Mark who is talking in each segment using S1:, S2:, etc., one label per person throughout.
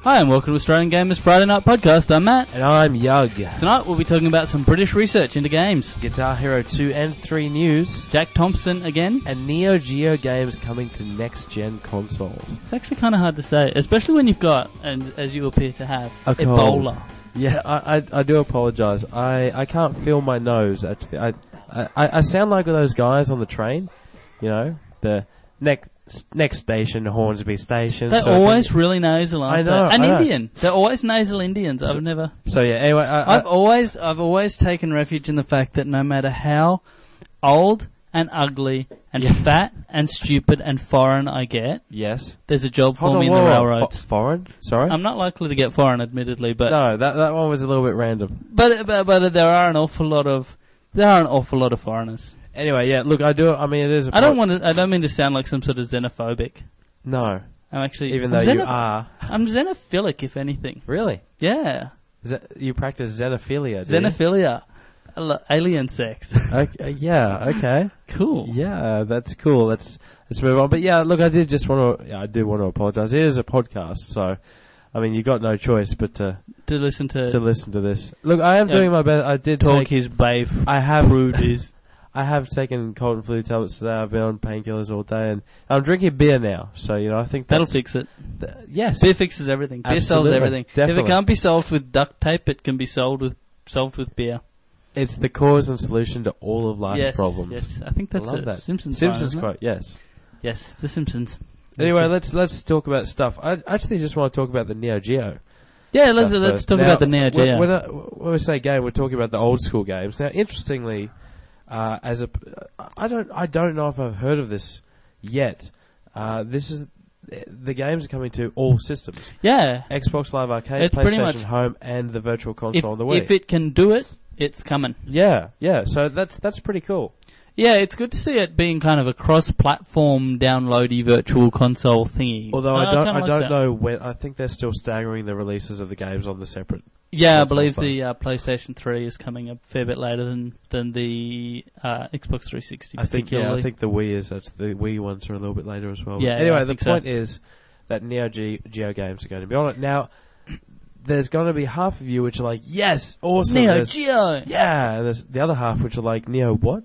S1: Hi and welcome to Australian Gamers Friday Night Podcast. I'm Matt.
S2: And I'm Yug.
S1: Tonight we'll be talking about some British research into games.
S2: Guitar Hero 2 and 3 news.
S1: Jack Thompson again.
S2: And Neo Geo games coming to next-gen consoles.
S1: It's actually kind of hard to say, especially when you've got, and as you appear to have,
S2: a
S1: Ebola.
S2: Yeah, I do apologise. I can't feel my nose, actually. I sound like those guys on the train, you know, the next station, Hornsby Station.
S1: They're always really nasal, aren't
S2: they? I know.
S1: And Indian. They're always nasal Indians. I've never...
S2: So yeah, anyway...
S1: I've always taken refuge in the fact that no matter how old and ugly and fat and stupid and foreign I get...
S2: Yes.
S1: There's a job for me in the railroads.
S2: Foreign? Sorry?
S1: I'm not likely to get foreign, admittedly, but...
S2: No, that one was a little bit random.
S1: But there are an awful lot of foreigners.
S2: Anyway, yeah, look, it is
S1: I don't mean to sound like some sort of xenophobic.
S2: No.
S1: I'm actually...
S2: Even though you are.
S1: I'm xenophilic, if anything.
S2: Really?
S1: Yeah.
S2: You practice xenophilia, do
S1: Xenophilia. Alien sex.
S2: Okay, yeah, okay.
S1: Cool.
S2: Yeah, that's cool. Let's move on. But yeah, look, I do want to apologise. It is a podcast, so... I mean, you got no choice but to listen to this. Look, I am doing my best. I did
S1: talk his babe.
S2: I have
S1: rude his.
S2: I have taken cold and flu tablets today. I've been on painkillers all day, and I'm drinking beer now. So I think
S1: that'll fix it.
S2: Yes,
S1: beer fixes everything. Beer solves everything.
S2: Definitely.
S1: If it can't be solved with duct tape, it can be solved with beer.
S2: It's the cause and solution to all of life's problems.
S1: Yes, I think that's
S2: that.
S1: Simpsons
S2: quote. Yes.
S1: Yes, The Simpsons.
S2: Anyway, let's talk about stuff. I actually just want to talk about the Neo Geo.
S1: Yeah, let's talk about the Neo Geo.
S2: When we say game, we're talking about the old school games. Now, interestingly, I don't know if I've heard of this yet. The games are coming to all systems.
S1: Yeah,
S2: Xbox Live Arcade,
S1: it's
S2: PlayStation Home, and the Virtual Console on the Wii.
S1: If it can do it, it's coming.
S2: Yeah. So that's pretty cool.
S1: Yeah, it's good to see it being kind of a cross-platform downloady virtual console thingy.
S2: Although I don't know when. I think they're still staggering the releases of the games on the separate.
S1: Yeah, I believe the PlayStation 3 is coming a fair bit later than the Xbox 360.
S2: I think the Wii is. The Wii ones are a little bit later as well.
S1: Yeah.
S2: Anyway, the point is that Neo Geo games are going to be on it now. There's going to be half of you which are like, yes, awesome,
S1: Neo Geo.
S2: Yeah, and there's the other half which are like, Neo what?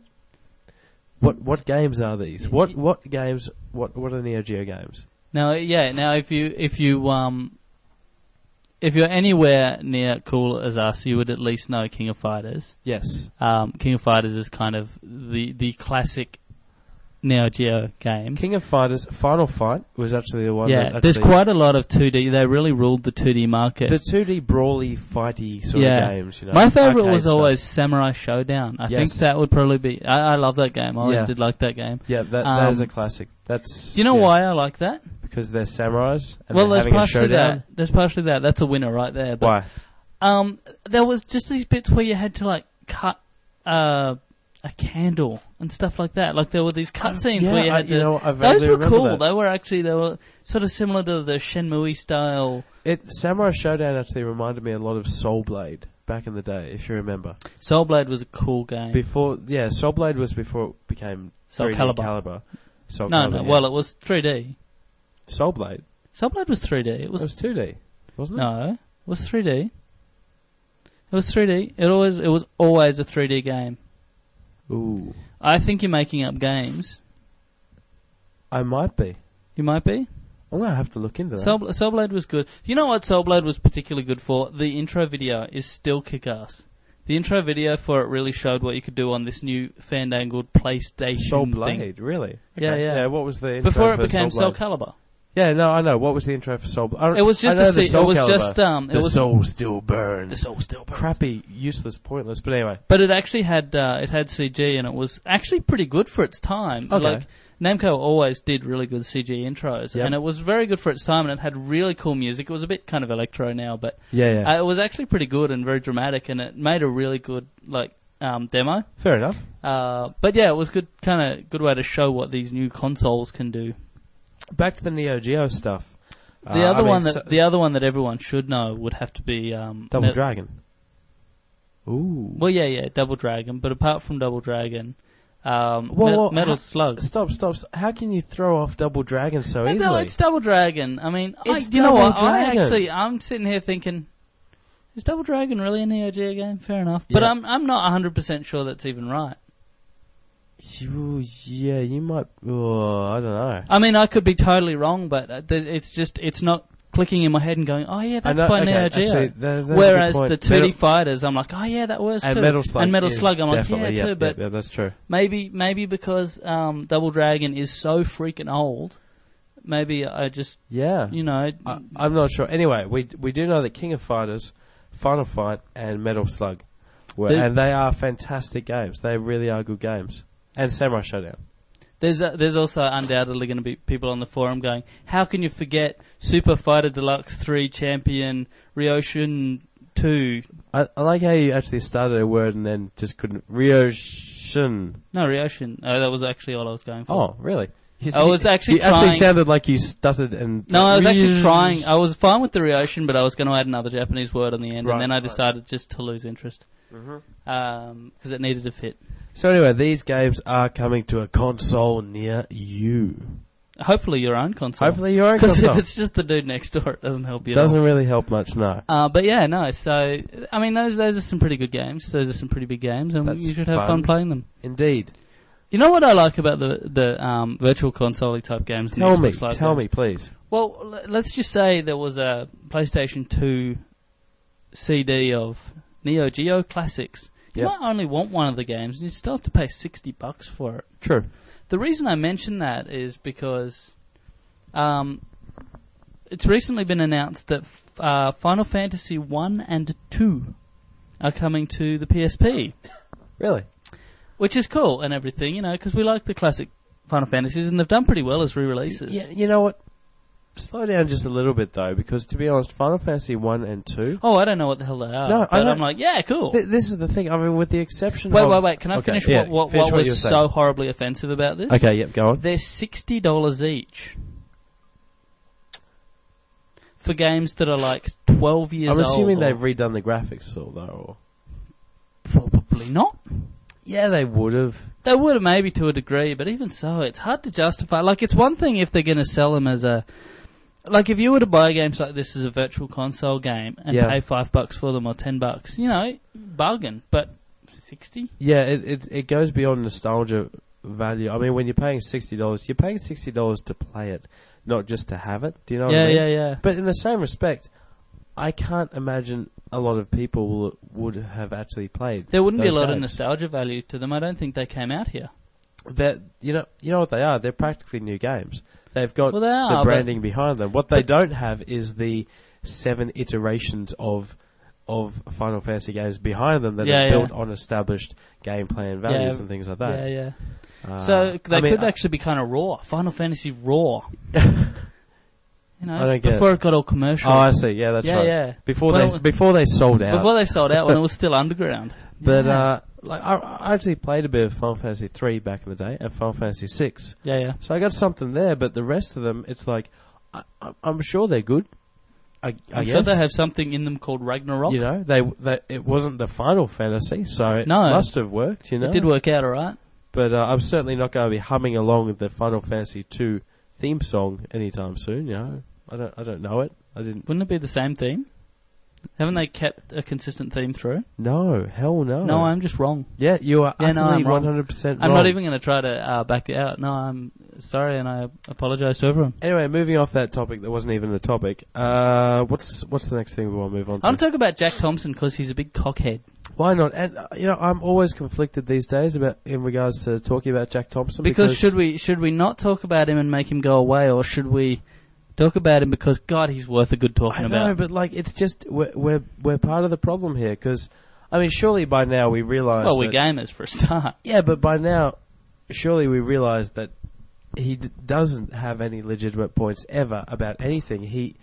S2: What games are these? What games? What are Neo Geo games?
S1: Now, if you're anywhere near cool as us, you would at least know King of Fighters.
S2: Yes.
S1: King of Fighters is kind of the classic Neo Geo game.
S2: King of Fighters Final Fight was actually the one.
S1: Yeah, there's quite a lot of 2D. They really ruled the 2D market.
S2: The 2D brawly fighty sort of games.
S1: My favourite was always Samurai Showdown. I think that would probably be. I love that game. I always did like that game.
S2: Yeah, that is a classic. That's.
S1: Do you know why I like that?
S2: Because they're samurais and
S1: they're
S2: having a showdown.
S1: There's partially that. That's a winner right there.
S2: But,
S1: why? There was just these bits where you had to cut a candle and stuff like that. Like there were these cutscenes where you had to. Those were cool. They were sort of similar to the Shenmue style.
S2: Samurai Showdown actually reminded me a lot of Soul Blade back in the day, if you remember.
S1: Soul Blade was a cool game.
S2: Soul Blade was before it became
S1: Soul
S2: 3D
S1: Calibur.
S2: Calibur.
S1: Well, it was 3D.
S2: Soul Blade
S1: was 3D. It was
S2: 2D, wasn't it?
S1: No, it was 3D. It was 3D. It was always a 3D game.
S2: Ooh.
S1: I think you're making up games.
S2: I might be.
S1: You might be?
S2: I'm going to have to look into that.
S1: Soul Blade was good. You know what Soul Blade was particularly good for? The intro video is still kick-ass. The intro video for it really showed what you could do on this new fandangled PlayStation
S2: Soul Blade,
S1: thing.
S2: really?
S1: Okay. Yeah.
S2: What was the intro
S1: before it
S2: for
S1: became
S2: Soul
S1: Soul Calibur?
S2: Yeah, no, I know. What was the intro for Soul Blade?
S1: It was just the
S2: soul still burns.
S1: The soul still burns.
S2: Crappy, useless, pointless. But anyway.
S1: But it actually had CG, and it was actually pretty good for its time.
S2: Okay.
S1: Like Namco always did really good CG intros, and it was very good for its time, and it had really cool music. It was a bit kind of electro now, but it was actually pretty good and very dramatic, and it made a really good demo.
S2: Fair enough.
S1: But yeah, it was good way to show what these new consoles can do.
S2: Back to the Neo Geo stuff.
S1: The other one that everyone should know would have to be
S2: Double Dragon. Ooh.
S1: Well, yeah, Double Dragon. But apart from Double Dragon, Metal Slug.
S2: Stop. How can you throw off Double Dragon so easily?
S1: No, it's Double Dragon. I mean, I'm sitting here thinking, is Double Dragon really a Neo Geo game? Fair enough. Yeah. But I'm not 100% sure that's even right.
S2: Yeah, you might... Oh, I don't know.
S1: I mean, I could be totally wrong, but it's not clicking in my head and going, oh yeah, that's by Neo Geo. Actually, whereas the 2D fighters, I'm like, oh yeah, that was too. And Metal Slug, I'm like, yeah, too. But
S2: that's true.
S1: Maybe because Double Dragon is so freaking old, maybe I just, you know.
S2: I'm not sure. Anyway, we do know that King of Fighters, Final Fight, and Metal Slug and they are fantastic games. They really are good games. And Samurai Showdown.
S1: There's also undoubtedly going to be people on the forum going, how can you forget Super Fighter Deluxe 3 Champion Ryoshin 2?
S2: I like how you actually started a word and then just couldn't... Ryoshin.
S1: No, Ryoshin. Oh, that was actually all I was going for.
S2: Oh, really?
S1: I was actually trying...
S2: You actually sounded like you stuttered and...
S1: No, I was actually trying. I was fine with the Ryoshin, but I was going to add another Japanese word on the end, and then I decided just to lose interest. Because it needed to fit.
S2: So anyway, these games are coming to a console near you.
S1: Hopefully your own console.
S2: Because
S1: if it's just the dude next door, it doesn't help you at all.
S2: Doesn't really help much, no.
S1: But yeah, no, so, I mean, those are some pretty good games. Those are some pretty big games, and you should have fun playing them.
S2: Indeed.
S1: You know what I like about the virtual console type games?
S2: Tell me, please.
S1: Well, let's just say there was a PlayStation 2 CD of Neo Geo Classics. You might only want one of the games, and you still have to pay $60 for it.
S2: True.
S1: The reason I mention that is because it's recently been announced that Final Fantasy 1 and 2 are coming to the PSP.
S2: Really?
S1: Which is cool and everything, you know, because we like the classic Final Fantasies, and they've done pretty well as re-releases.
S2: Yeah, you know what? Slow down just a little bit, though, because to be honest, Final Fantasy 1 and 2...
S1: Oh, I don't know what the hell they are.
S2: No,
S1: but I'm like, yeah, cool.
S2: This is the thing. I mean, with the exception of...
S1: Wait. Can I finish what was so horribly offensive about this?
S2: Okay, yep, go on.
S1: They're $60 each. For games that are like 12 years old.
S2: I'm assuming they've redone the graphics, though, or...
S1: Probably not.
S2: Yeah, they would have.
S1: They would have maybe to a degree, but even so, it's hard to justify. Like, it's one thing if they're going to sell them as a... Like, if you were to buy games like this as a virtual console game and pay $5 for them or $10, you know, bargain. But 60?
S2: Yeah, it goes beyond nostalgia value. I mean, when you're paying $60, you're paying $60 to play it, not just to have it. Do you know what I mean?
S1: Yeah.
S2: But in the same respect, I can't imagine a lot of people would have actually played.
S1: There wouldn't be a lot
S2: games.
S1: of nostalgia value to them. I don't think they came out here.
S2: You know what they are? They're practically new games. They've got
S1: the
S2: branding behind them. What they don't have is the 7 iterations of Final Fantasy games behind them that are built on established gameplay and values and things like that.
S1: Yeah. So they could actually be kind of raw. Final Fantasy raw. You know, before it got all commercial.
S2: Oh, I see. Yeah, that's right.
S1: Yeah.
S2: Before they sold out.
S1: Before they sold out, when it was still underground.
S2: But I actually played a bit of Final Fantasy 3 back in the day and Final Fantasy 6.
S1: Yeah.
S2: So I got something there, but the rest of them, it's like I'm sure they're good. I guess.
S1: Sure they have something in them called Ragnarok.
S2: You know, they it wasn't the Final Fantasy, so it must have worked. You know,
S1: it did work out all right.
S2: But I'm certainly not going to be humming along with the Final Fantasy 2 theme song anytime soon. You know. I don't know it.
S1: Wouldn't it be the same theme? Haven't they kept a consistent theme through?
S2: No, hell no.
S1: No, I'm just wrong.
S2: Yeah, you are utterly 100% wrong.
S1: I'm not even going to try to back it out. No, I'm sorry, and I apologise to everyone.
S2: Anyway, moving off that topic that wasn't even a topic, what's the next thing we want to move on to?
S1: I want to talk about Jack Thompson because he's a big cockhead.
S2: Why not? And, I'm always conflicted these days in regards to talking about Jack Thompson.
S1: Because should we not talk about him and make him go away, or should we... talk about him because, God, he's worth a good talking about.
S2: I know, but it's just we're part of the problem here because, I mean, surely by now we realise.
S1: Well, we're gamers for a start.
S2: Yeah, but by now, surely we realise that he doesn't have any legitimate points ever about anything. He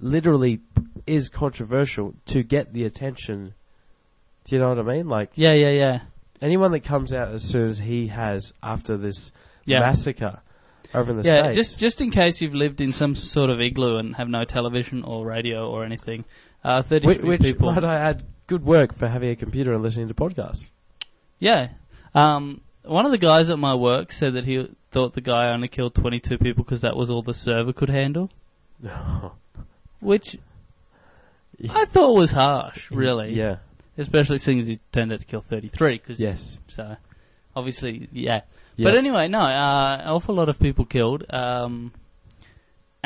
S2: literally is controversial to get the attention. Do you know what I mean? Like,
S1: yeah.
S2: Anyone that comes out as soon as he has after this massacre. Over in the States.
S1: just in case you've lived in some sort of igloo and have no television or radio or anything, 30 people...
S2: Might I add, good work for having a computer and listening to podcasts.
S1: Yeah. one of the guys at my work said that he thought the guy only killed 22 people because that was all the server could handle. Which I thought was harsh, really.
S2: Yeah.
S1: Especially seeing as he turned out to kill 33.
S2: Yes.
S1: So, obviously, yeah. But anyway, no, an awful lot of people killed.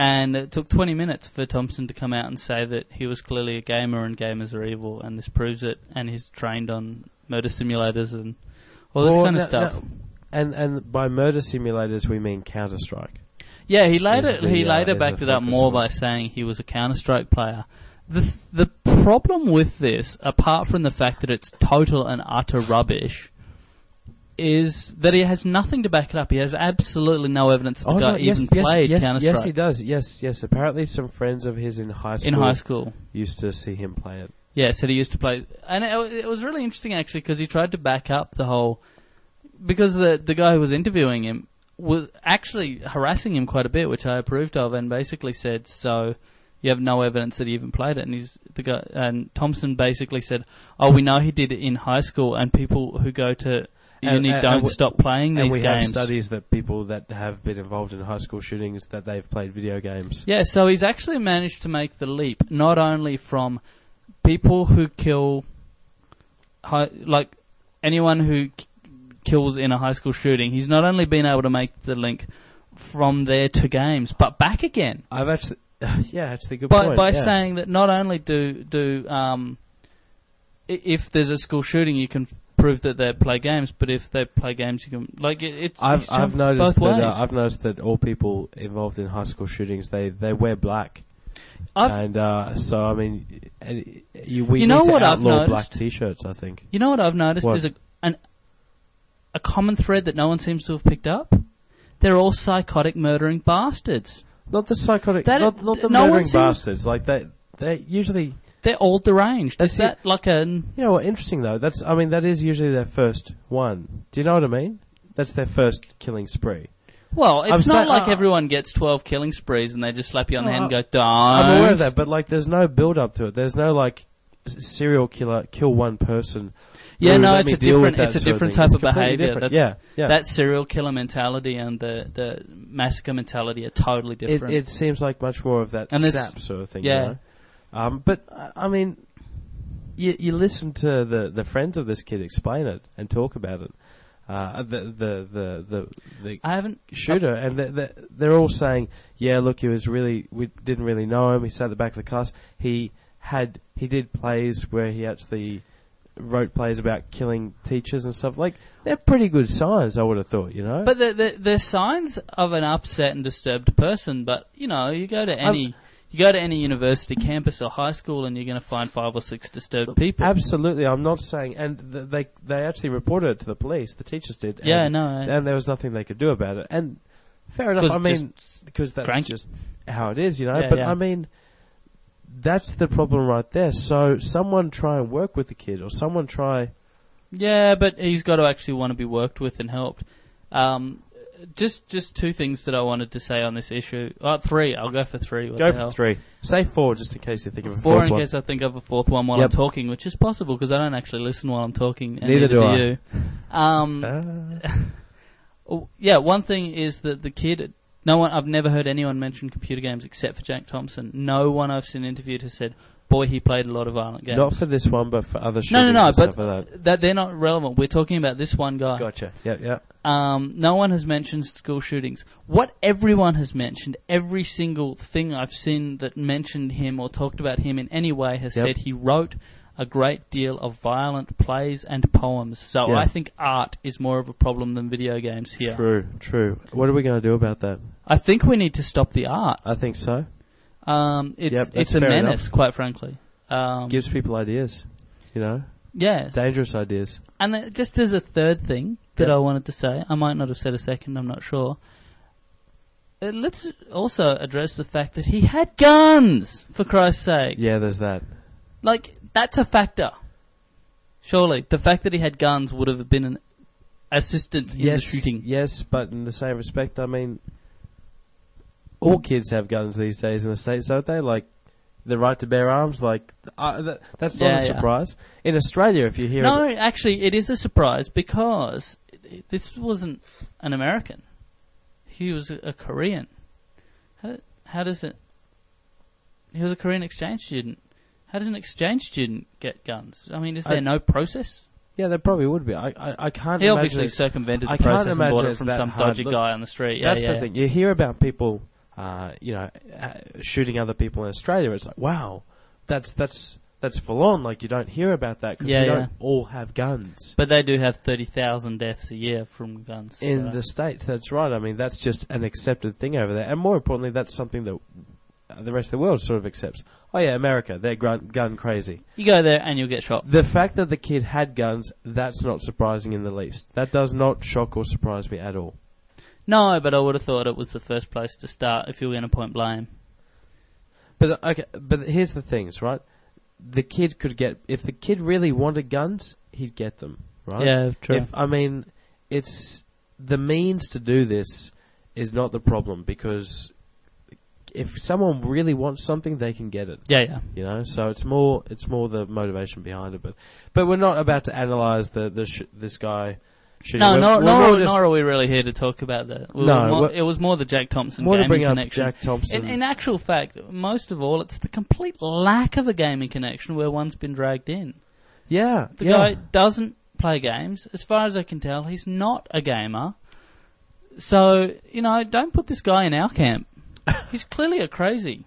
S1: And it took 20 minutes for Thompson to come out and say that he was clearly a gamer and gamers are evil, and this proves it, and he's trained on murder simulators and all this kind of stuff.
S2: No. And by murder simulators, we mean Counter-Strike.
S1: Yeah, he later backed it up more by saying he was a Counter-Strike player. The problem with this, apart from the fact that it's total and utter rubbish, is that he has nothing to back it up. He has absolutely no evidence that the guy even played Counter-Strike.
S2: Yes, he does. Yes. Apparently some friends of his in high school used to see him play it.
S1: Yeah, said he used to play. And it was really interesting, actually, because he tried to back up the whole... Because the guy who was interviewing him was actually harassing him quite a bit, which I approved of, and basically said, so you have no evidence that he even played it. And Thompson basically said, oh, we know he did it in high school, and people who go to... uni don't stop playing these games.
S2: And we have studies that people that have been involved in high school shootings, that they've played video games.
S1: Yeah, so he's actually managed to make the leap, not only from people who kill... like, anyone who kills in a high school shooting, he's not only been able to make the link from there to games, but back again.
S2: I've actually... actually, good point.
S1: By saying that not only do if there's a school shooting, you can... prove that they play games, but if they play games, you can
S2: I've noticed that all people involved in high school shootings they wear black, so I mean, we need to outlaw black t-shirts. I think. You know what I've noticed is a common thread that no one seems to have picked up. They're all psychotic murdering bastards. Not the psychotic, not the murdering bastards. Like they usually. They're all deranged. Is that like a... You know what, interesting though, that is usually their first one. Do you know what I mean? That's their first killing spree. Well, it's not like everyone gets 12 killing sprees and they just slap you on the head and go, don't. I'm aware of that, but like there's no build up to it. There's no like serial killer, kill one person. Yeah, no, it's a different type of behaviour. Yeah. That serial killer mentality and the massacre mentality are totally different. It seems like much more of that snap sort of thing, yeah. You know? But I mean, you listen to the friends of this kid explain it and talk about it. The shooter, and they're all saying, yeah, look, we didn't really know him. He sat at the back of the class. He did plays where he actually wrote plays about killing teachers and stuff. Like, they're pretty good signs, I would have thought, you know. But they're signs of an upset and disturbed person. But you know, you go to any university campus or high school and you're going to find 5 or 6 disturbed people. Absolutely, I'm not saying... And they actually reported it to the police, the teachers did. Yeah, and there was nothing they could do about it. And fair enough, I mean, because that's just how it is, you know. Yeah, but I mean, that's the problem right there. So someone try and work with the kid, or someone try... Yeah, but he's got to actually want to be worked with and helped. Just 2 things that I wanted to say on this issue. 3. I'll go for 3. Go for 3. Say 4 just in case you think of a 4th one. 4 in case I think of a 4th one while I'm talking, which is possible because I don't actually listen while I'm talking. And neither do you. Yeah, one thing is that the kid... I've never heard anyone mention computer games except for Jack Thompson. No one I've seen interviewed has said, boy, he played a lot of violent games. Not for this one, but for other shootings. No, but like that they're not relevant. We're talking about this one guy. Gotcha. Yeah. No one has mentioned school shootings. What everyone has mentioned, every single thing I've seen that mentioned him or talked about him in any way has said he wrote a great deal of violent plays and poems. So I think art is more of a problem than video games here. True. What are we going to do about that? I think we need to stop the art. I think so. It's a menace, enough. Quite frankly. Gives people ideas, you know? Yeah. Dangerous ideas. And just as a third thing that I wanted to say, I might not have said a second, I'm not sure. Let's also address the fact that he had guns, for Christ's sake. Yeah, there's that. Like, that's a factor. Surely. The fact that he had guns would have been an assistance in the shooting. Yes, but in the same respect, I mean... All kids have guns these days in the States, don't they? Like, the right to bear arms, like, that's not a surprise. In Australia, if you hear... No, actually, it is a surprise because
S1: this wasn't an American. He was a Korean. How does it... He was a Korean exchange student. How does an exchange student get guns? I mean, is there no process?
S2: Yeah, there probably would be. I can't.
S1: He obviously circumvented the process and bought it from some dodgy guy on the street.
S2: That's the thing. You hear about people, shooting other people in Australia. It's like, wow, that's full on. Like, you don't hear about that because we don't all have guns.
S1: But they do have 30,000 deaths a year from guns
S2: in the States. That's right. I mean, that's just an accepted thing over there, and more importantly, that's something that the rest of the world sort of accepts. Oh yeah, America, they're gun crazy.
S1: You go there and you'll get shot.
S2: The fact that the kid had guns, that's not surprising in the least. That does not shock or surprise me at all.
S1: No, but I would have thought it was the first place to start if you were going to point blame.
S2: But here's the things, right? The kid could get... If the kid really wanted guns, he'd get them, right?
S1: Yeah, true.
S2: It's... The means to do this is not the problem, because... If someone really wants something, they can get it.
S1: Yeah.
S2: You know, so it's more the motivation behind it. But we're not about to analyse this guy shooting.
S1: No, nor are we really here to talk about that. It was more the Jack Thompson gaming connection.
S2: Jack Thompson.
S1: In actual fact, most of all, it's the complete lack of a gaming connection where one's been dragged in.
S2: Yeah.
S1: The guy doesn't play games. As far as I can tell, he's not a gamer. So, don't put this guy in our camp. He's clearly a crazy.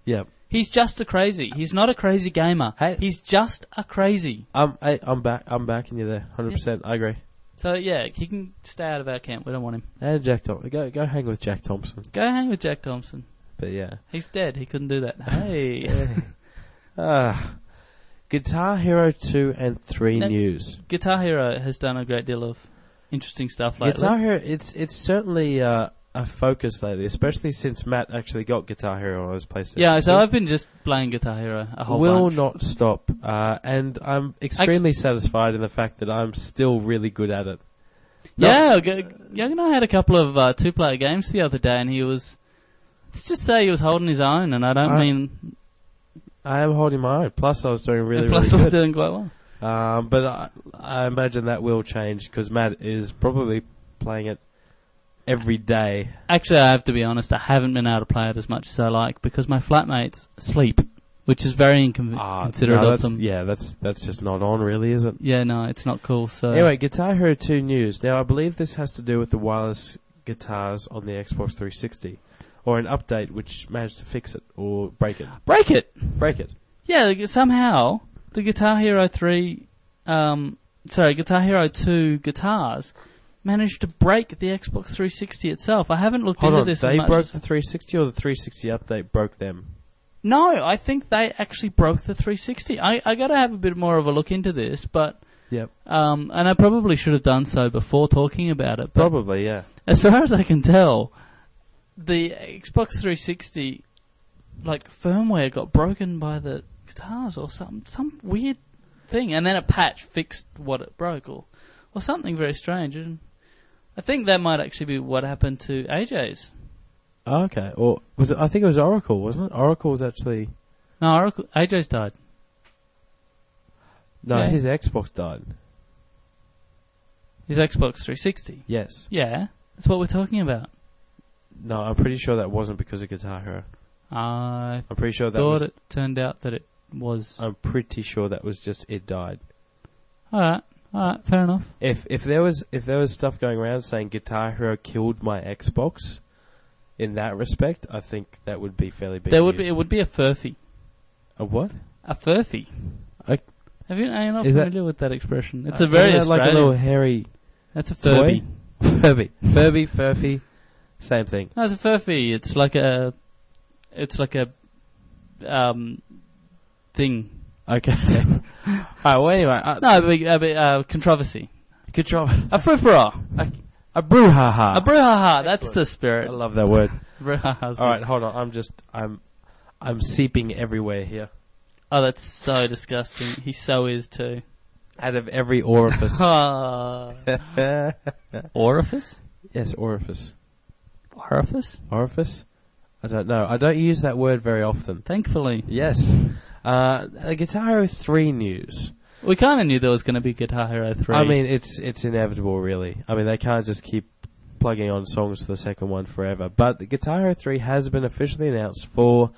S2: Yeah.
S1: He's just a crazy. He's not a crazy gamer.
S2: Hey.
S1: He's just a crazy.
S2: I'm backing you there, 100%. Yeah. I agree.
S1: So yeah, he can stay out of our camp. We don't want him.
S2: And Jack Thompson. Go hang with Jack Thompson.
S1: Go hang with Jack Thompson.
S2: But yeah,
S1: he's dead. He couldn't do that. Hey.
S2: Guitar Hero 2 and 3 news.
S1: Guitar Hero has done a great deal of interesting stuff lately.
S2: Guitar Hero, it's certainly a focus lately, especially since Matt actually got Guitar Hero on his PlayStation.
S1: Yeah, so I've been just playing Guitar Hero a whole bunch.
S2: Will not stop, and I'm extremely satisfied in the fact that I'm still really good at it.
S1: Yeah, Young and I had a couple of two-player games the other day, and let's just say he was holding his own, and I am
S2: holding my own. Plus, I was doing really
S1: good.
S2: I was
S1: doing quite well.
S2: But I imagine that will change, because Matt is probably playing it every day.
S1: Actually, I have to be honest, I haven't been able to play it as much as I like because my flatmates sleep, which is very inconsiderate of them.
S2: Yeah, that's just not on, really, is it?
S1: Yeah, no, it's not cool. So
S2: anyway, Guitar Hero 2 news. Now, I believe this has to do with the wireless guitars on the Xbox 360, or an update which managed to fix it or break it.
S1: Break it. Yeah, somehow the Guitar Hero 2 guitars managed to break the Xbox 360 itself. I haven't looked into this as much.
S2: They broke the 360 or the 360 update broke them?
S1: No, I think they actually broke the 360. I got to have a bit more of a look into this, but
S2: yep.
S1: And I probably should have done so before talking about it.
S2: Probably, yeah.
S1: As far as I can tell, the Xbox 360 firmware got broken by the guitars or some weird thing, and then a patch fixed what it broke or something very strange. And I think that might actually be what happened to AJ's.
S2: Oh, okay. Or was it? I think it was Oracle, wasn't it? Oracle was actually...
S1: No, AJ's died.
S2: No, yeah. His Xbox died.
S1: His Xbox 360?
S2: Yes.
S1: Yeah, that's what we're talking about.
S2: No, I'm pretty sure that wasn't because of Guitar Hero.
S1: I'm
S2: pretty sure that
S1: thought it turned out that it was...
S2: I'm pretty sure that was just it died.
S1: Alright, fair enough.
S2: If there was stuff going around saying Guitar Hero killed my Xbox, in that respect, I think that would be fairly big news.
S1: It would be a furphy.
S2: A what?
S1: A furphy. Are you not familiar with that expression? It's a very Australian...
S2: like a little hairy...
S1: That's a Furby.
S2: Furby, same thing.
S1: No, it's a Furphy. It's like a thing.
S2: Okay. Alright, well anyway...
S1: a bit controversy. A frou-frou.
S2: A brouhaha.
S1: A brouhaha. That's the spirit.
S2: I love that word.
S1: Brouhaha's
S2: Alright, hold on. I'm seeping everywhere here.
S1: Oh, that's so disgusting. He so is too.
S2: Out of every orifice.
S1: Orifice?
S2: Yes, orifice.
S1: Orifice?
S2: Orifice? I don't know. I don't use that word very often.
S1: Thankfully.
S2: Yes. Guitar Hero 3 news.
S1: We kind of knew there was going to be Guitar Hero 3.
S2: I mean, it's inevitable, really. I mean, they can't just keep plugging on songs to the second one forever. But the Guitar Hero 3 has been officially announced for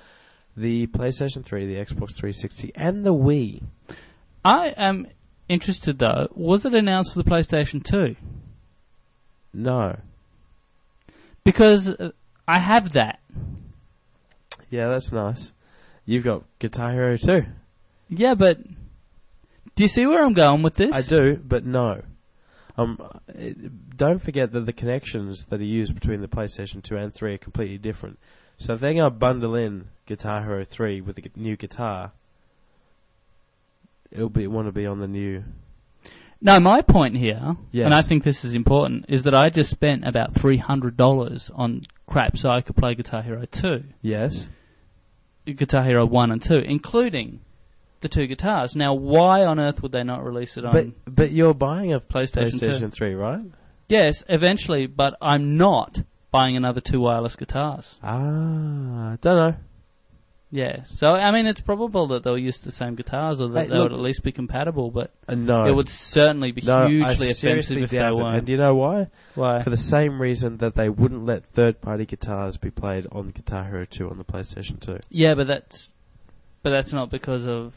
S2: the PlayStation 3, the Xbox 360, and the Wii.
S1: I am interested, though. Was it announced for the PlayStation 2?
S2: No.
S1: Because I have that.
S2: Yeah, that's nice. You've got Guitar Hero 2.
S1: Yeah, but do you see where I'm going with this?
S2: I do, but no. Don't forget that the connections that are used between the PlayStation 2 and 3 are completely different. So if they're going to bundle in Guitar Hero 3 with a new guitar, want to be on the new...
S1: No, my point here,
S2: yes.
S1: and I think this is important, is that I just spent about $300 on crap so I could play Guitar Hero 2.
S2: Yes.
S1: Guitar Hero 1 and 2, including the two guitars. Now, why on earth would they not release it on...
S2: But you're buying a
S1: PlayStation
S2: 3, right?
S1: Yes, eventually, but I'm not buying another two wireless guitars.
S2: Don't know.
S1: Yeah, so, I mean, it's probable that they'll use the same guitars or that they would at least be compatible, but
S2: no.
S1: It would certainly be hugely offensive if they weren't.
S2: And do you know why?
S1: Why?
S2: For the same reason that they wouldn't let third-party guitars be played on Guitar Hero 2 on the PlayStation 2.
S1: Yeah, but that's not because of...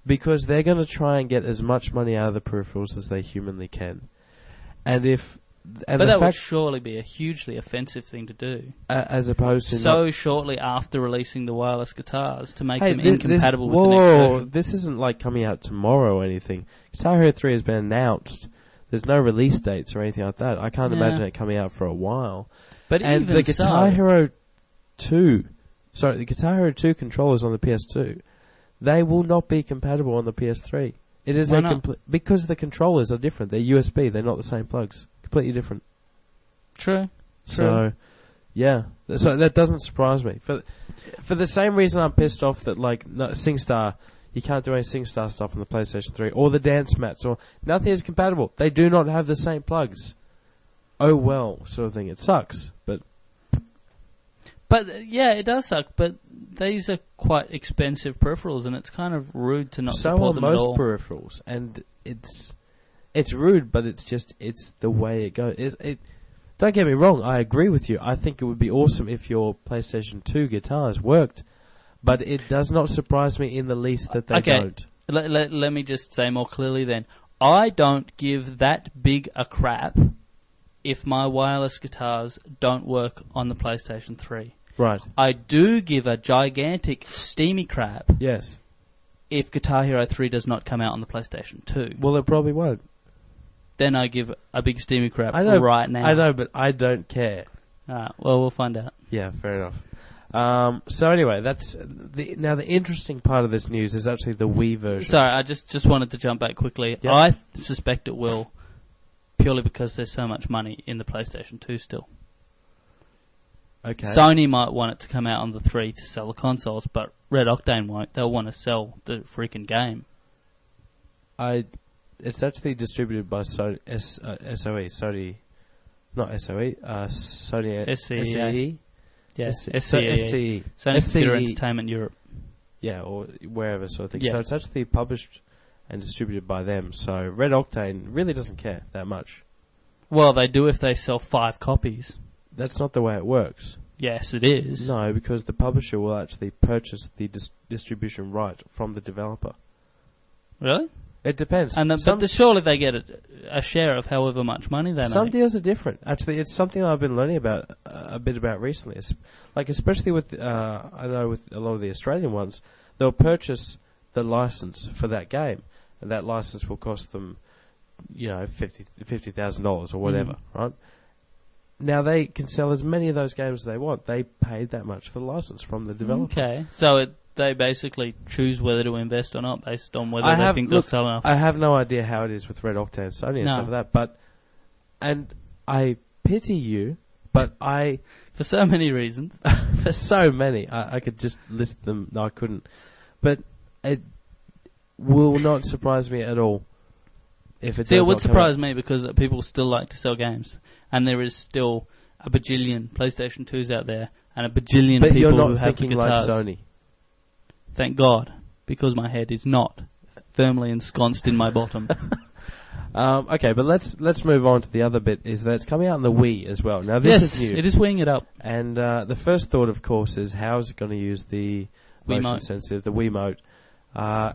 S2: Because they're going to try and get as much money out of the peripherals as they humanly can. But that would surely be a hugely offensive thing to do. As opposed to... shortly after releasing the wireless guitars to make them incompatible with the next version. This isn't like coming out tomorrow or anything. Guitar Hero 3 has been announced. There's no release dates or anything like that. I can't imagine it coming out for a while.
S1: But
S2: and
S1: even
S2: the Guitar Hero 2... Sorry, the Guitar Hero 2 controllers on the PS2, they will not be compatible on the PS3. It is because the controllers are different. They're USB. They're not the same plugs. Completely different.
S1: True.
S2: So, yeah. So that doesn't surprise me. For the same reason I'm pissed off that, like, SingStar, you can't do any SingStar stuff on the PlayStation 3, or the dance mats, or nothing is compatible. They do not have the same plugs. Oh well, sort of thing. It sucks, but...
S1: But, yeah, it does suck, but these are quite expensive peripherals, and it's kind of rude to not support them at all.
S2: So are most peripherals, and it's rude, but it's the way it goes. Don't get me wrong, I agree with you. I think it would be awesome if your PlayStation 2 guitars worked, but it does not surprise me in the least that they don't.
S1: Let me just say more clearly then. I don't give that big a crap if my wireless guitars don't work on the PlayStation 3.
S2: Right.
S1: I do give a gigantic steamy crap.
S2: Yes.
S1: If Guitar Hero 3 does not come out on the PlayStation 2.
S2: Well, it probably won't.
S1: Then I give a big steamy crap right now.
S2: I know, but I don't care.
S1: Alright, well, we'll find out.
S2: Yeah, fair enough. So anyway, that's now the interesting part of this news is actually the Wii version.
S1: Sorry, I just wanted to jump back quickly. Yep. I suspect it will, purely because there's so much money in the PlayStation 2 still.
S2: Okay.
S1: Sony might want it to come out on the 3 to sell the consoles, but Red Octane won't. They'll want to sell the freaking game.
S2: It's actually distributed by SOE, Sony, not SOE, Sony SCE.
S1: Yes, SCE. Sony Computer Entertainment Europe.
S2: Yeah, or wherever sort of thing.
S1: Yeah.
S2: So it's actually published and distributed by them. So Red Octane really doesn't care that much.
S1: Well, they do if they sell 5 copies.
S2: That's not the way it works.
S1: Yes, it is.
S2: No, because the publisher will actually purchase the distribution right from the developer.
S1: Really?
S2: It depends.
S1: But surely they get a share of however much money they make.
S2: Some deals are different. Actually, it's something I've been learning about a bit about recently. Especially with, I know with a lot of the Australian ones, they'll purchase the license for that game, and that license will cost them, $50,000 or whatever, right? Now they can sell as many of those games as they want. They paid that much for the license from the developer.
S1: Okay, so they basically choose whether to invest or not based on whether they think they'll sell enough.
S2: I have no idea how it is with Red Octane, Sony and stuff like that. And I pity you, but
S1: for so many reasons.
S2: For so many. I could just list them. No, I couldn't. But it will not surprise me at all if it does.
S1: It would surprise me because people still like to sell games. And there is still a bajillion PlayStation 2s out there and a bajillion people who have the guitars.
S2: But you're not thinking like Sony.
S1: Thank God, because my head is not firmly ensconced in my bottom.
S2: Okay, but let's move on to the other bit. Is that it's coming out in the Wii as well. Now this is new.
S1: It is weighing it up.
S2: And the first thought, of course, is how is it going to use the motion sensitive, the Wiimote? Now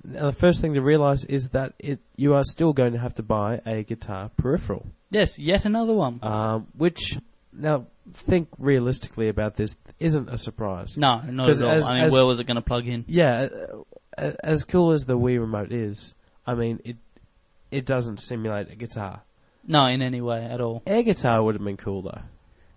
S2: the first thing to realise is that you are still going to have to buy a guitar peripheral.
S1: Yes, yet another one.
S2: Which, now, think realistically about this, isn't a surprise.
S1: No, not at all. I mean, where was it going to plug in?
S2: Yeah, as cool as the Wii Remote is, I mean, it doesn't simulate a guitar.
S1: No, in any way at all.
S2: Air guitar would have been cool, though.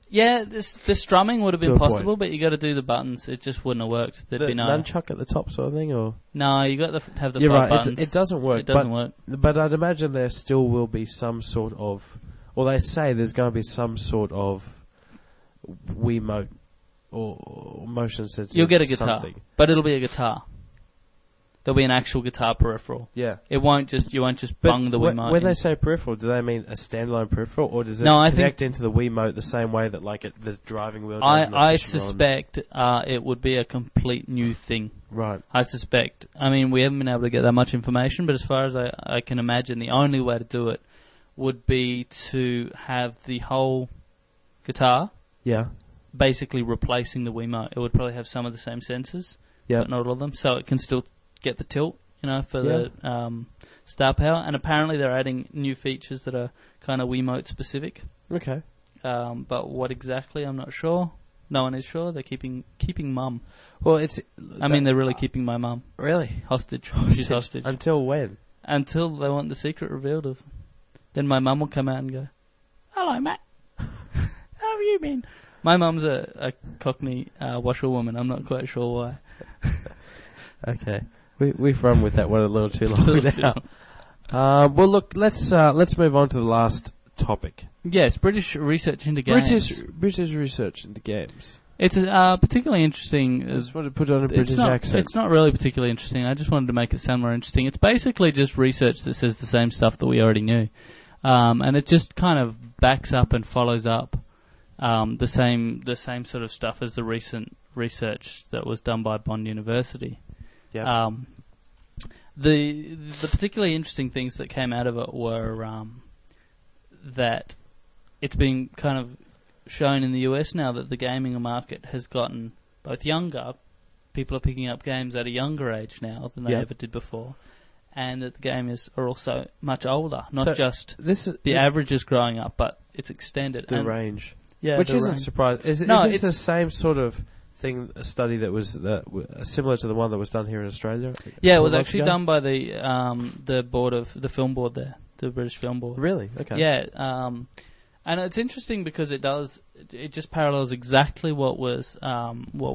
S1: Yeah, the strumming would have been possible, but you got to do the buttons. It just wouldn't have worked. There'd be no
S2: nunchuck at the top, sort of thing, or
S1: no. You got to have the
S2: You're
S1: five
S2: right.
S1: buttons.
S2: It doesn't work.
S1: It doesn't work.
S2: But I'd imagine there still will be some sort of, or they say there's going to be some sort of Wiimote or motion sensitive.
S1: You'll get a guitar,
S2: something.
S1: But it'll be a guitar. There'll be an actual guitar peripheral.
S2: Yeah.
S1: You won't just bung the Wiimote.
S2: When they say peripheral, do they mean a standalone peripheral, or does it connect into the Wiimote the same way that the driving wheel does?
S1: I suspect it would be a complete new thing.
S2: Right.
S1: I suspect. I mean, we haven't been able to get that much information, but as far as I can imagine, the only way to do it would be to have the whole guitar basically replacing the Wiimote. It would probably have some of the same sensors, but not all of them, so it can still get the tilt, for the star power. And apparently they're adding new features that are kind of Wiimote specific.
S2: Okay.
S1: But what exactly, I'm not sure. No one is sure. They're keeping mum.
S2: Well,
S1: they're really keeping my mum.
S2: Really?
S1: Hostage. She's hostage.
S2: Until when?
S1: Until they want the secret revealed of. Then my mum will come out and go, "Hello, Matt. How have you been?" My mum's a Cockney washerwoman. I'm not quite sure why.
S2: Okay. We've run with that one a little too long now. Well, look, let's move on to the last topic.
S1: Yes, British research into games.
S2: British research into games.
S1: It's particularly interesting.
S2: I just wanted to put on a British accent.
S1: It's not really particularly interesting. I just wanted to make it sound more interesting. It's basically just research that says the same stuff that we already knew. And it just kind of backs up and follows up the same sort of stuff as the recent research that was done by Bond University.
S2: Yep.
S1: The particularly interesting things that came out of it were that it's been kind of shown in the US now that the gaming market has gotten both younger, people are picking up games at a younger age now than they ever did before, and that the gamers are also much older, not just the average is growing up, but it's extended.
S2: The range.
S1: Yeah,
S2: which isn't surprising. Is this the same sort of thing, a study that was similar to the one that was done here in Australia?
S1: Yeah, it was actually done by the board of the film board there, the British Film Board.
S2: Really? Okay.
S1: Yeah, and it's interesting because it just parallels exactly what was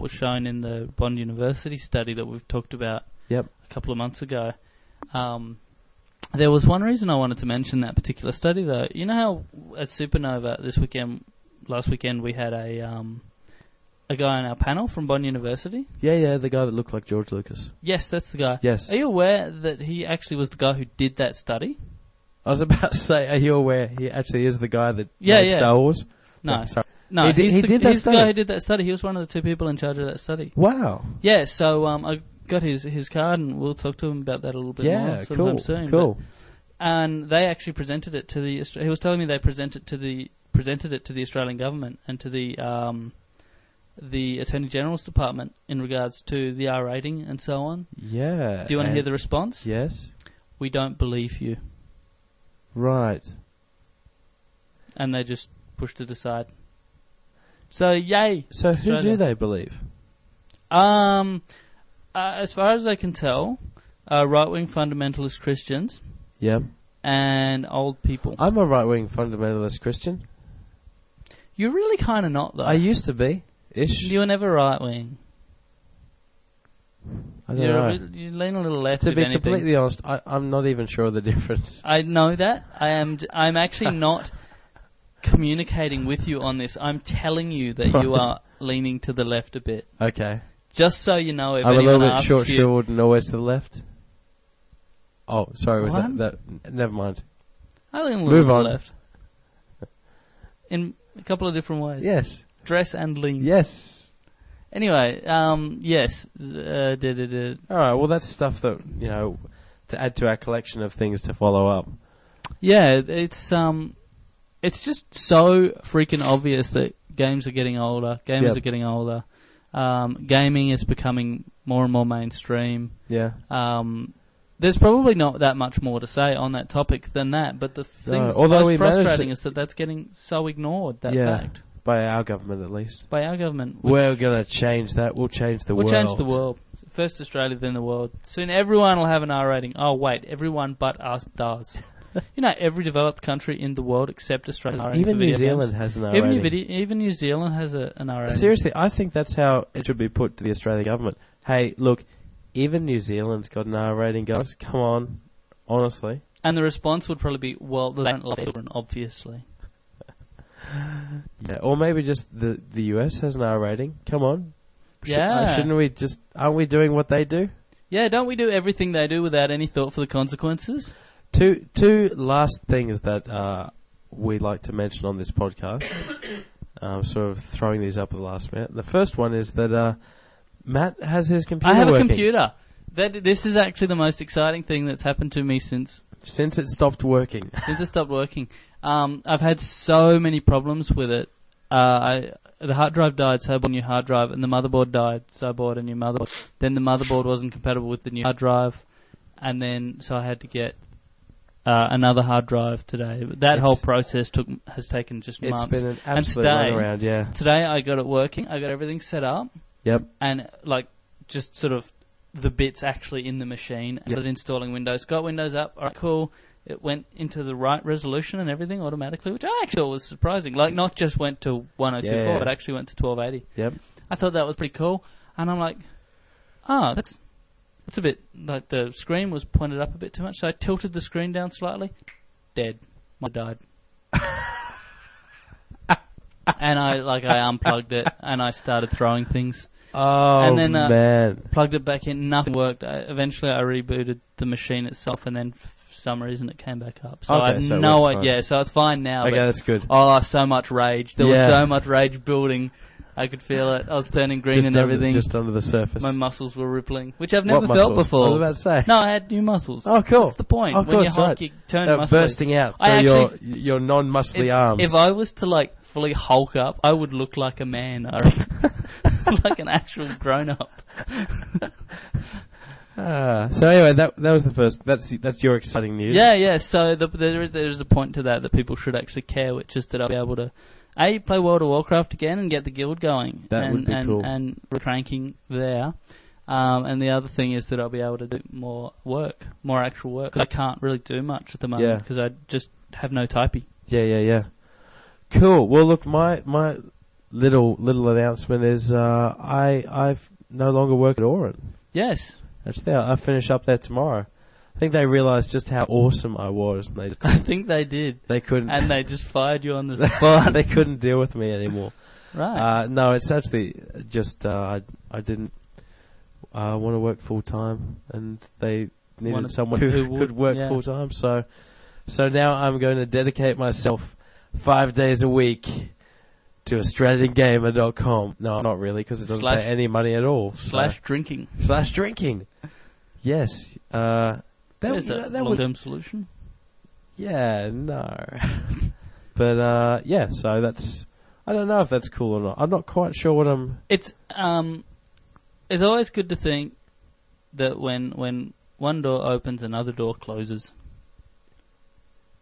S1: shown in the Bond University study that we've talked about a couple of months ago. There was one reason I wanted to mention that particular study, though. You know how at Supernova last weekend we had a guy on our panel from Bond University?
S2: Yeah, the guy that looked like George Lucas.
S1: Yes, that's the guy.
S2: Yes.
S1: Are you aware that he actually was the guy who did that study?
S2: I was about to say, are you aware he actually is the guy that made Star Wars?
S1: No.
S2: Sorry.
S1: No,
S2: he's
S1: the guy who did that study. He was one of the two people in charge of that study.
S2: Wow.
S1: Yeah, so I got his card, and we'll talk to him about that a little bit more sometime soon.
S2: Cool.
S1: And they actually presented it to the. He was telling me they presented it to the Australian government and to the Attorney General's Department in regards to the R rating and so on.
S2: Yeah.
S1: Do you want to hear the response?
S2: Yes.
S1: We don't believe you.
S2: Right.
S1: And they just pushed it aside. So yay.
S2: So Australia. Who do they believe?
S1: As far as I can tell, right-wing fundamentalist Christians.
S2: Yep.
S1: And old people.
S2: I'm a right-wing fundamentalist Christian.
S1: You're really kind of not, though.
S2: I used to be. Ish.
S1: You were never right-wing.
S2: I don't know.
S1: You lean a little left.
S2: To be completely honest, I'm not even sure of the difference.
S1: I know that. I'm actually not communicating with you on this. I'm telling you that you are leaning to the left a bit.
S2: Okay.
S1: Just so you know, if
S2: I'm
S1: anyone
S2: a little bit
S1: asks
S2: short and always to the left. Oh, sorry, was that? Never mind.
S1: I lean a little to the left. In a couple of different ways.
S2: Yes.
S1: Dress and lean.
S2: Yes.
S1: Anyway, yes.
S2: All right, well, that's stuff that, to add to our collection of things to follow up.
S1: Yeah, it's just so freaking obvious that games are getting older. Gamers are getting older. Gaming is becoming more and more mainstream.
S2: Yeah.
S1: There's probably not that much more to say on that topic than that, but the thing that's most frustrating is that that's getting so ignored, that fact.
S2: By our government, at least.
S1: By our government.
S2: We're going to change that. We'll change the world.
S1: We'll change the world. First Australia, then the world. Soon everyone will have an R rating. Oh, wait, everyone but us does. You know, every developed country in the world except Australia.
S2: Even New Zealand has an R rating.
S1: Even New Zealand has an R rating.
S2: Seriously, I think that's how it should be put to the Australian government. Hey, look, even New Zealand's got an R rating, guys. Come on, honestly.
S1: And the response would probably be, well, they don't love children, obviously.
S2: Yeah, or maybe just the US has an R rating. Come on. Shouldn't we aren't we doing what they do?
S1: Yeah, don't we do everything they do without any thought for the consequences?
S2: Two last things that we like to mention on this podcast. Sort of throwing these up at the last minute. The first one is that Matt has his computer working.
S1: I have a computer. This is actually the most exciting thing that's happened to me since
S2: it stopped working.
S1: Since it stopped working. I've had so many problems with it. The hard drive died, so I bought a new hard drive, and the motherboard died, so I bought a new motherboard. Then the motherboard wasn't compatible with the new hard drive, and then so I had to get another hard drive today. But that whole process has taken just months.
S2: It's been an absolute runaround, yeah.
S1: Today I got it working. I got everything set up.
S2: Yep.
S1: And just sort of the bits actually in the machine. Yep. Started installing Windows. Got Windows up. All right, cool. It went into the right resolution and everything automatically, which I actually thought was surprising. Like, not just went to 1024, but actually went to 1280.
S2: Yep. I
S1: thought that was pretty cool. And I'm like, that's a bit, like, the screen was pointed up a bit too much, so I tilted the screen down slightly. Dead. Mine died. And I unplugged it, and I started throwing things.
S2: Oh,
S1: and then,
S2: man.
S1: Plugged it back in, nothing worked. Eventually I rebooted the machine itself, and then some reason it came back up. So I have no idea. So it's fine now.
S2: Okay, that's good.
S1: So much rage. There was so much rage building. I could feel it. I was turning green and everything.
S2: Just under the surface.
S1: My muscles were rippling, which I've never felt before.
S2: I was about to say.
S1: No, I had new muscles.
S2: Oh, cool.
S1: That's the point.
S2: Oh,
S1: when you Hulk, you turn muscly.
S2: Bursting out. So your non-muscly arms.
S1: If I was to fully Hulk up, I would look like a man. I reckon. Like an actual grown-up.
S2: So anyway, that was the first. That's your exciting news.
S1: Yeah. So there is a point to that people should actually care, which is that I'll be able to play World of Warcraft again and get the guild going.
S2: That would be cool.
S1: And cranking there. And the other thing is that I'll be able to do more actual work. 'Cause I can't really do much at the moment because I just have no typey. Yeah.
S2: Cool. Well, look, my little announcement is I no longer work at Oran.
S1: Yes.
S2: Actually, I finish up there tomorrow. I think they realised just how awesome I was. And
S1: I think they did.
S2: They couldn't.
S1: And they just fired you on the spot.
S2: They couldn't deal with me anymore.
S1: Right.
S2: No, it's actually just I didn't want to work full time, and they needed someone who could work full time. So now I'm going to dedicate myself 5 days a week to AustralianGamer.com. No, not really, because it doesn't pay any money at all.
S1: /drinking.
S2: /drinking. Yes.
S1: There's a long-term solution.
S2: Yeah, no. But, so that's... I don't know if that's cool or not. I'm not quite sure what I'm...
S1: It's always good to think that when one door opens, another door closes.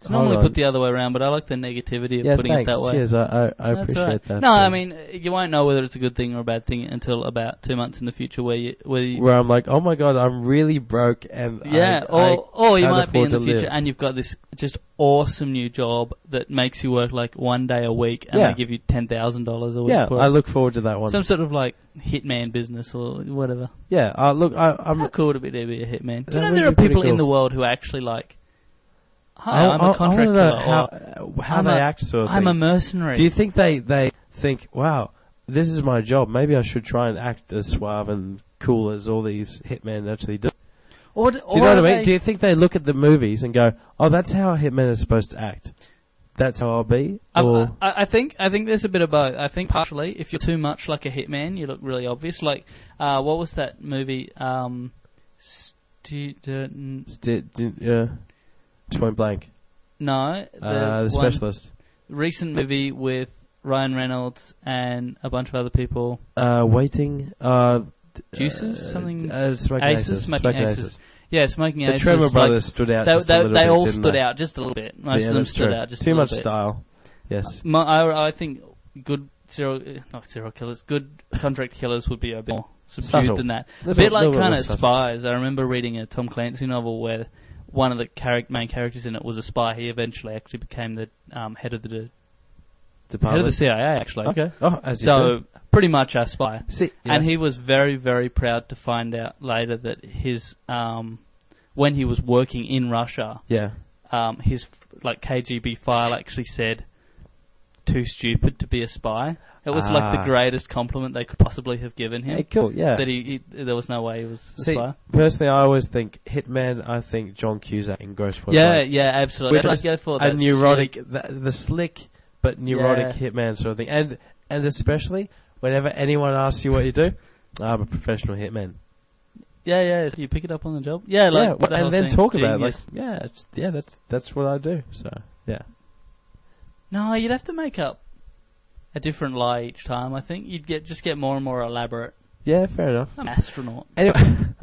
S1: It's normally put the other way around, but I like the negativity of putting it that way.
S2: Cheers, I appreciate that.
S1: No, I mean, you won't know whether it's a good thing or a bad thing until about 2 months in the future where
S2: I'm like, oh my god, I'm really broke and
S1: or you might be in the future and you've got this just awesome new job that makes you work like 1 day a week and they give you $10,000 a week.
S2: Yeah, I look forward to that one.
S1: Some sort of like hitman business or whatever.
S2: Yeah, look, I'm
S1: how cool to be a hitman. Do you know there are people in the world who actually like, hi, I'm a contractor.
S2: How they act, sort of thing.
S1: I'm a mercenary.
S2: Do you think they think, wow, this is my job, maybe I should try and act as suave and cool as all these hitmen actually do? Do you know what I mean? Do you think they look at the movies and go, oh, that's how a hitman is supposed to act? That's how I'll be?
S1: I think there's a bit of both. I think partially, if you're too much like a hitman, you look really obvious. Like, what was that movie?
S2: Point Blank.
S1: No.
S2: The Specialist.
S1: Recent movie with Ryan Reynolds and a bunch of other people.
S2: Waiting.
S1: Juices? Something?
S2: Smoking Aces.
S1: Smoking Aces. Yeah, Smoking Aces.
S2: The Tremor Brothers stood out just a little bit.
S1: They all stood out just a little bit. Most of them stood out just a little bit.
S2: Too much style. Yes.
S1: I think good serial killers, good contract killers would be a bit more subdued than that. A bit like kind of Spies. I remember reading a Tom Clancy novel where one of the main characters in it was a spy. He eventually actually became the head of the department. Head of the CIA, actually.
S2: Okay. Oh,
S1: so pretty much a spy. And he was very, very proud to find out later that his when he was working in Russia, his KGB file actually said too stupid to be a spy. It was like the greatest compliment they could possibly have given him.
S2: Hey, cool, yeah.
S1: That there was no way he was a spy.
S2: Personally, I always think Hitman, I think John Cusack in Gross Point
S1: Blank. Yeah, absolutely. I'd go for
S2: a neurotic, the slick but neurotic Hitman sort of thing. And especially whenever anyone asks you what you do, I'm a professional Hitman.
S1: Yeah, you pick it up on the job. Yeah,
S2: and then talk about it. That's what I do. So, yeah.
S1: No, you'd have to make up a different lie each time. I think you'd get more and more elaborate.
S2: Yeah, fair enough.
S1: I'm an astronaut.
S2: Anyway,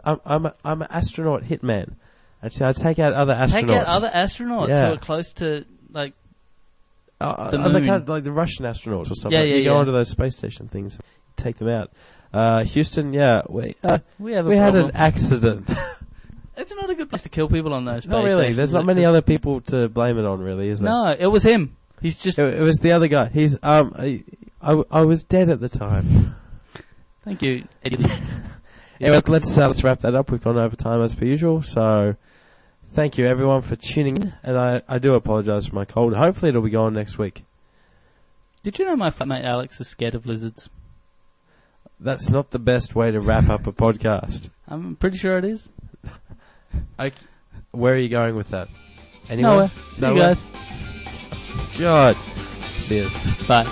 S2: I'm an astronaut hitman. Actually, I take out other astronauts.
S1: Take out other astronauts who are close to the moon.
S2: Like the Russian astronauts or something. You go onto those space station things, take them out. Houston, we had an accident.
S1: It's not a good place to kill people on those space
S2: Not really.
S1: stations.
S2: There's not many other people to blame it on, really, is there?
S1: No, it was him. He's just...
S2: It was the other guy. He's, I was dead at the time.
S1: Thank you.
S2: Anyway, let's wrap that up. We've gone over time as per usual, so thank you everyone for tuning in, and I do apologise for my cold. Hopefully it'll be gone next week.
S1: Did you know my flatmate Alex is scared of lizards?
S2: That's not the best way to wrap up a podcast.
S1: I'm pretty sure it is.
S2: Where are you going with that? Anywhere?
S1: Nowhere. See you guys.
S2: God. See you.
S1: Bye.